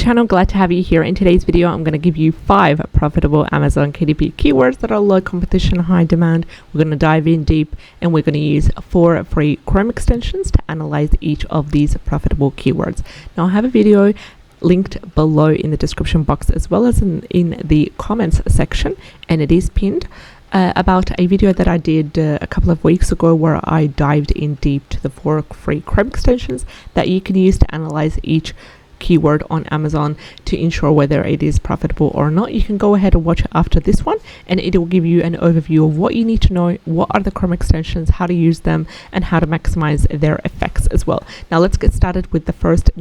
channel, glad to have you here. In today's video I'm going to give you 5 profitable Amazon KDP keywords that are low competition, high demand. We're going to dive in deep and we're going to use 4 free Chrome extensions to analyze each of these profitable keywords. Now I have a video linked below in the description box as well as in the comments section, and it is pinned about a video that I did a couple of weeks ago where I dived in deep to the 4 free Chrome extensions that you can use to analyze each keyword on Amazon to ensure whether it is profitable or not. You can go ahead and watch it after this one, and it will give you an overview of what you need to know, what are the Chrome extensions, how to use them, and how to maximize their effects as well. Now let's get started with the first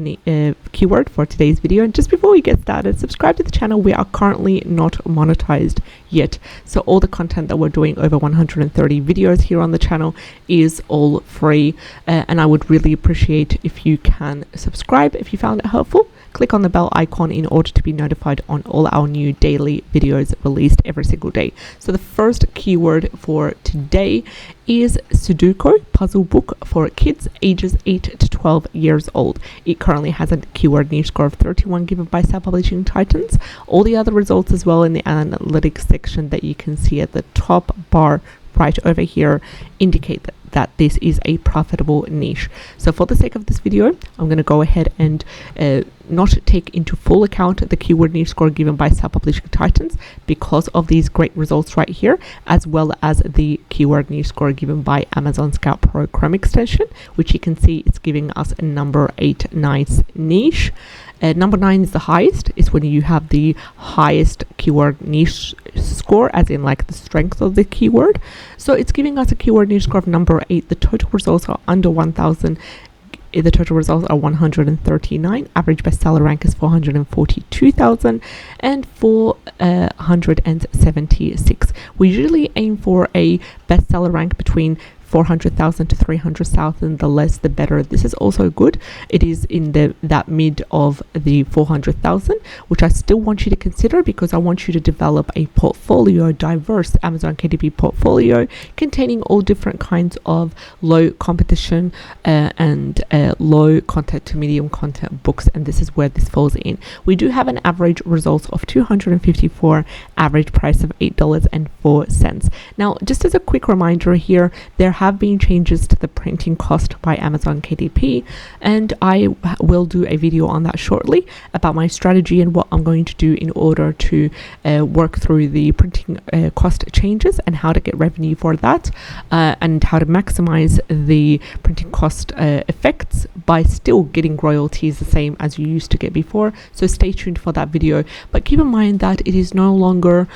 keyword for today's video. And just before we get started, subscribe to the channel. We are currently not monetized yet, so all the content that we're doing, over 130 videos here on the channel, is all free, and I would really appreciate if you can subscribe if you found it helpful. Click on the bell icon in order to be notified on all our new daily videos released every single day. So the first keyword for today is Suduko puzzle book for kids ages 8 to 12 years old. It currently has a keyword niche score of 31 given by Self-Publishing Titans. All the other results as well in the analytics section that you can see at the top bar right over here indicate that this is a profitable niche. So for the sake of this video, I'm going to go ahead and not take into full account the keyword niche score given by Self-Publishing Titans because of these great results right here, as well as the keyword niche score given by Amazon Scout Pro Chrome extension, which you can see it's giving us a number 8 nice niche. Number 9 is the highest. It's when you have the highest keyword niche score, as in like the strength of the keyword. So it's giving us a keyword niche score of number 8. The total results are under 1,000. The total results are 139. Average bestseller rank is 442,000 and 476. We usually aim for a bestseller rank between 400,000 to 300,000. The less the better. This is also good. It is in that mid of the 400,000, which I still want you to consider because I want you to develop a portfolio, diverse Amazon KDP portfolio containing all different kinds of low competition and low content to medium content books, and this is where this falls in. We do have an average result of 254, average price of $8.04. Now, just as a quick reminder here, there have been changes to the printing cost by Amazon KDP, and I will do a video on that shortly about my strategy and what I'm going to do in order to work through the printing cost changes and how to get revenue for that, and how to maximize the printing cost effects by still getting royalties the same as you used to get before. So stay tuned for that video, but keep in mind that it is no longer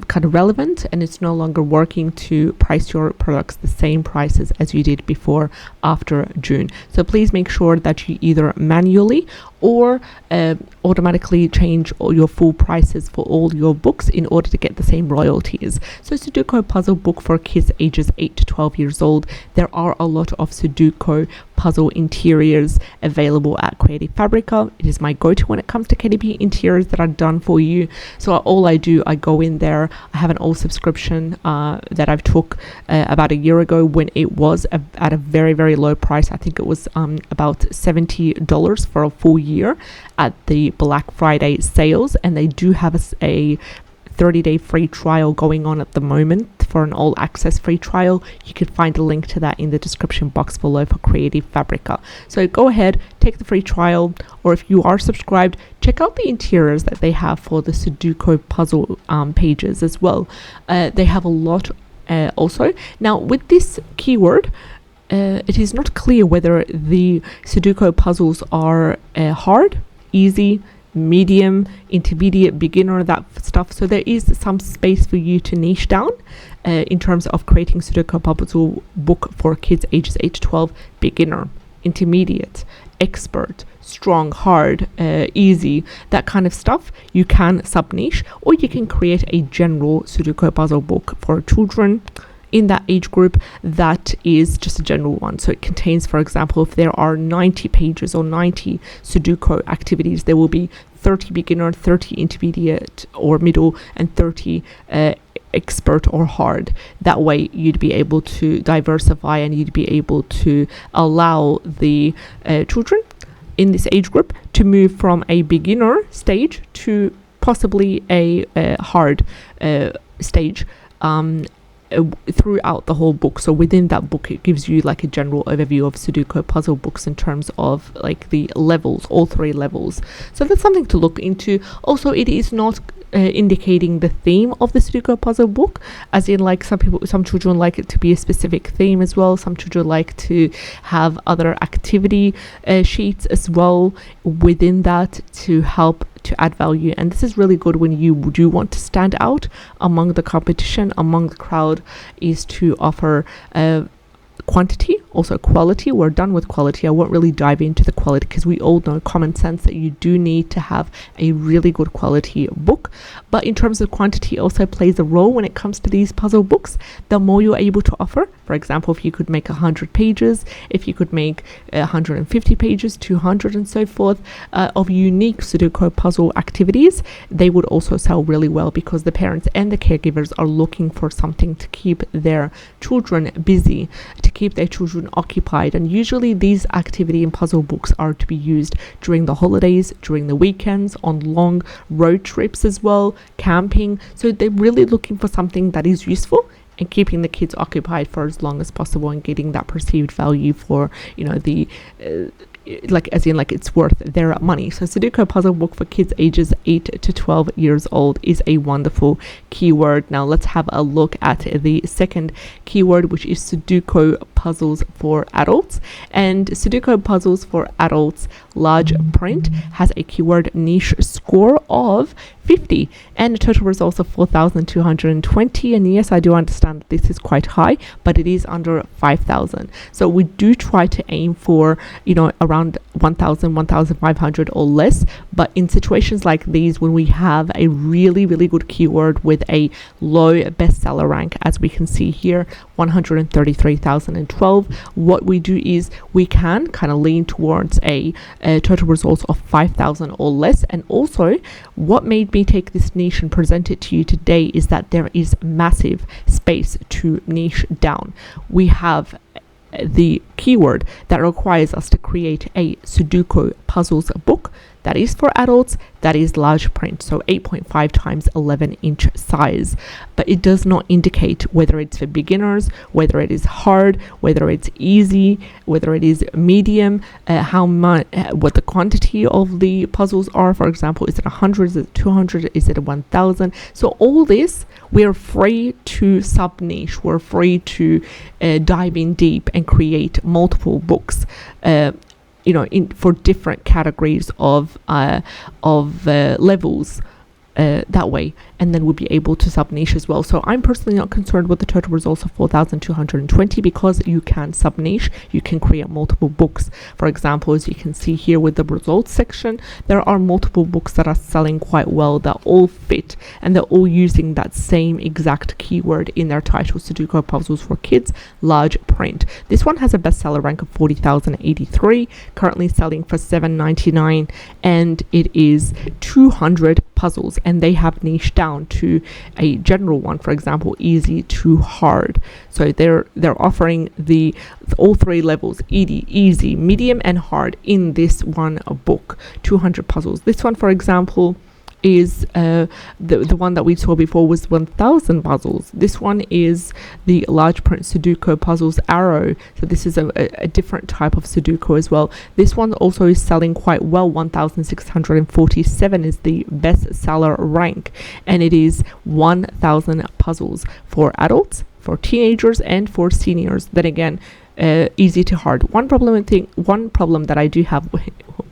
kind of relevant, and it's no longer working to price your products the same prices as you did before after June. So please make sure that you either manually or automatically change all your full prices for all your books in order to get the same royalties. So Sudoku puzzle book for kids ages 8 to 12 years old. There are a lot of Sudoku puzzle interiors available at Creative Fabrica. It is my go-to when it comes to KDP interiors that are done for you. So all I do, I go in there. I have an old subscription that I've took about a year ago when it was at a very, very low price. I think it was about $70 for a full year at the Black Friday sales, and they do have a 30-day free trial going on at the moment for an all access free trial. You can find a link to that in the description box below for Creative Fabrica. So go ahead, take the free trial, or if you are subscribed, check out the interiors that they have for the Sudoku puzzle pages as well. They have a lot also. Now with this keyword, it is not clear whether the Sudoku puzzles are hard, easy, medium, intermediate, beginner, that stuff. So there is some space for you to niche down in terms of creating Sudoku puzzle book for kids ages 8 to 12, beginner, intermediate, expert, strong, hard, easy, that kind of stuff. You can sub niche, or you can create a general Sudoku puzzle book for children in that age group that is just a general one. So it contains, for example, if there are 90 pages or 90 Sudoku activities, there will be 30 beginner, 30 intermediate or middle, and 30 expert or hard. That way you'd be able to diversify and you'd be able to allow the children in this age group to move from a beginner stage to possibly a hard stage throughout the whole book. So within that book, it gives you like a general overview of Sudoku puzzle books in terms of like the levels, all 3 levels. So that's something to look into. Also, it is not indicating the theme of the Sudoku puzzle book, as in like some children like it to be a specific theme as well. Some children like to have other activity sheets as well within that to help to add value. And this is really good when you do want to stand out among the competition, among the crowd, is to offer quantity, also quality. We're done with quality. I won't really dive into the quality because we all know common sense that you do need to have a really good quality book. But in terms of quantity, also plays a role when it comes to these puzzle books. The more you're able to offer, for example, if you could make 100 pages, if you could make 150 pages, 200 and so forth of unique Sudoku puzzle activities, they would also sell really well because the parents and the caregivers are looking for something to keep their children busy, to keep their children occupied. And usually these activity and puzzle books are to be used during the holidays, during the weekends, on long road trips as well, camping. So they're really looking for something that is useful and keeping the kids occupied for as long as possible and getting that perceived value for, you know, the like as in like it's worth their money. So Sudoku puzzle book for kids ages 8 to 12 years old is a wonderful keyword. Now let's have a look at the second keyword, which is Sudoku puzzles for adults. And Sudoku puzzles for adults large print has a keyword niche score of 50 and a total results of 4,220. And yes, I do understand that this is quite high, but it is under 5,000. So we do try to aim for, you know, around 1,000, 1,500 or less. But in situations like these, when we have a really, really good keyword with a low bestseller rank, as we can see here, 133,012, what we do is we can kind of lean towards a total results of 5,000 or less. And also, what made me take this niche and present it to you today is that there is massive space to niche down. We have the keyword that requires us to create a Sudoku puzzles book that is for adults, that is large print, so 8.5 times 11-inch size. But it does not indicate whether it's for beginners, whether it is hard, whether it's easy, whether it is medium, how much, what the quantity of the puzzles are. For example, is it 100, is it 200, is it 1,000? So all this, we're free to sub-niche, we're free to dive in deep and create multiple books, you know, for different categories of levels that way, and then we'll be able to sub-niche as well. So I'm personally not concerned with the total results of 4,220 because you can sub-niche, you can create multiple books. For example, as you can see here with the results section, there are multiple books that are selling quite well that all fit and they're all using that same exact keyword in their title, Sudoku puzzles for kids, large print. This one has a bestseller rank of 40,083, currently selling for $7.99, and it is 200 puzzles, and they have niche down to a general one, for example, easy to hard. So they're offering all 3 levels, easy, medium and hard, in this one book. 200 puzzles. This one, for example, is the one that we saw before was 1,000 puzzles. This one is the large print Sudoku puzzles arrow. So this is a different type of Sudoku as well. This one also is selling quite well. 1,647 is the best seller rank, and it is 1,000 puzzles for adults, for teenagers, and for seniors. Then again, easy to hard. One problem that I do have,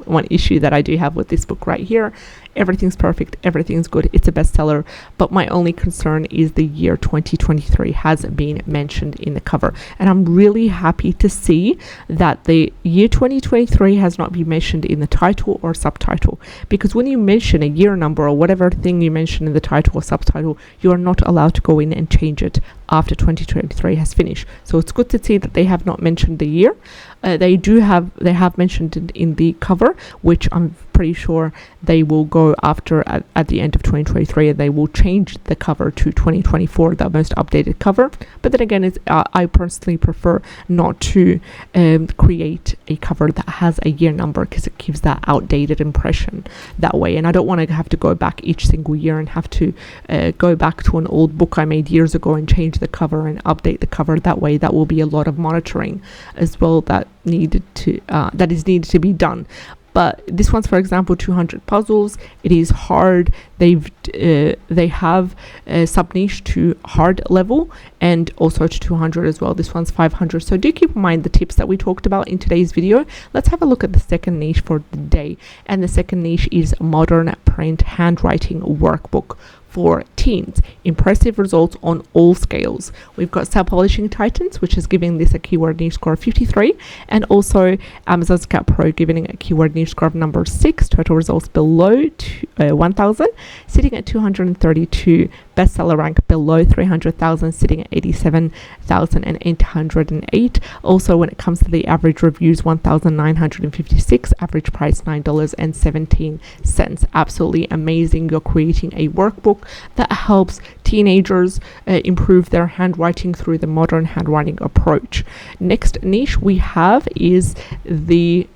one issue that I do have with this book right here, everything's perfect, everything's good, it's a bestseller, but my only concern is the year 2023 has been mentioned in the cover, and I'm really happy to see that the year 2023 has not been mentioned in the title or subtitle, because when you mention a year number or whatever thing you mention in the title or subtitle, you are not allowed to go in and change it after 2023 has finished. So it's good to see that they have not mentioned the year. They have mentioned it in the cover, which I'm pretty sure they will go after at the end of 2023, and they will change the cover to 2024, the most updated cover. But then again, I personally prefer not to create a cover that has a year number, because it gives that outdated impression that way, and I don't want to have to go back each single year and have to go back to an old book I made years ago and change the cover and update the cover that way. That will be a lot of monitoring as well that is needed to be done. But this one's, for example, 200 puzzles. It is hard. They have a sub niche to hard level and also to 200 as well. This one's 500. So do keep in mind the tips that we talked about in today's video. Let's have a look at the second niche for the day. And the second niche is modern print handwriting workbook for teens. Impressive results on all scales. We've got Self-Polishing Titans, which is giving this a keyword niche score of 53, and also Amazon's Cat Pro giving a keyword niche score of number 6. Total results below 1,000, sitting at 232. Bestseller rank below 300,000, sitting at 87,808. Also, when it comes to the average reviews, 1,956. Average price $9.17. Absolutely amazing. You're creating a workbook that helps teenagers improve their handwriting through the modern handwriting approach. Next niche we have is the